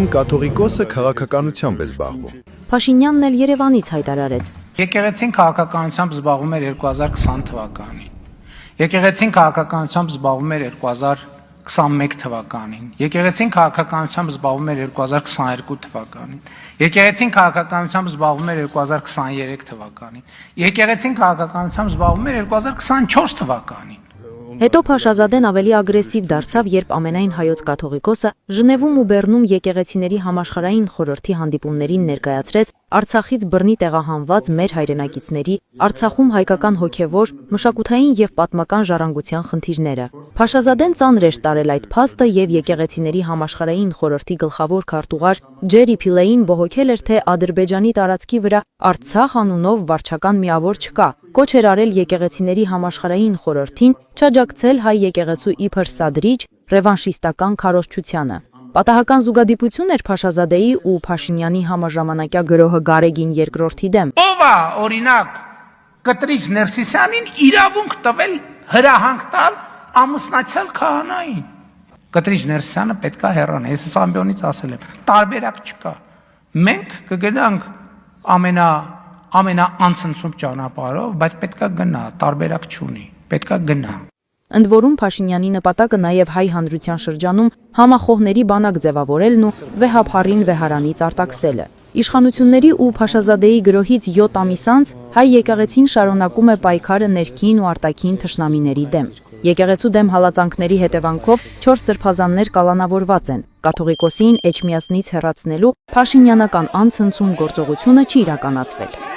Կին կաթողիկոսը քաղաքականությամբ է զբաղվում։ Փաշինյանն էլ Երևանից հայտարարեց. Եկեղեցին քաղաքականությամբ զբաղվում էր 2020 թվականին։ Եկեղեցին քաղաքականությամբ զբաղվում էր 2021 թվականին։ Եկեղեցին քաղաքականությամբ զբաղվում էր 2022 թվականին։ Եկեղեցին քաղաքականությամբ զբաղվում էր 2023 թվականին։ Եկեղեցին քաղաքականությամբ զբաղվում էր 2024 թվականին։ Հետո Փաշազադեն ավելի ագրեսիվ դարձավ, երբ ամենայն հայոց կաթողիկոսը Ժնևում ու Բեռնում եկեղեցիների համաշխարհային խորհրդի հանդիպումներին ներկայացրեց Արցախից բռնի տեղահանված մեր հայրենակիցների Արցախում հայկական հոգևոր, մշակութային եւ պատմական ժառանգության խնդիրները։ Փաշազադեն ծանր էր տարել այդ փաստը եւ եկեղեցիների համաշխարհային խորհրդի գլխավոր քարտուղար Ջերի Փիլեին բողոքել էր, թե Ադրբեջանի տարածքի վրա Արցախ անունով վարչական միավոր չկա։ Կոչ էր արել եկեղեցիների համաշխարհային խորհրդին չաջակցել հայ եկեղեցու իբր սադրիչ ռևանշիստական քարոզչությանը։ Պատահական զուգադիպություն էր Փաշազադեի ու Փաշինյանի համաժամանակյա գրոհը Գարեգին II-ի դեմ։ Ով է օրինակ Կտրիչ Ներսիսյանին իրավունք տվել հրահանգ տալ ամուսնացյալ քահանային։ Կտրիչ Ներսիսյանը պետքա հեռանա, ես ամբիոնից ասել եմ, տարբերակ չկա։ Մենք կգնանք ամենաանցնցում ճանապարհով, բայց պետքա գնա, տարբերակ չունի, պետքա գնա։ Ընդ որում Փաշինյանի նպատակը նաև հայ հանրության շրջանում համախոհների բանակ ձևավորելն ու վեհափառին վեհարանից արտաքսելը։ Իշխանությունների ու Փաշազադեի գրոհից 7 ամիս անց հայ եկեղեցին շարունակում է պայքարը ներքին ու արտաքին թշնամիների դեմ։ Եկեղեցու դեմ հալածանքների հետևանքով 4 սրբազաններ կալանավորված են։ Կաթողիկոսին Էջմիածնից հեռացնելու փաշինյանական անցնցում գործողությունը չի իրականացվել։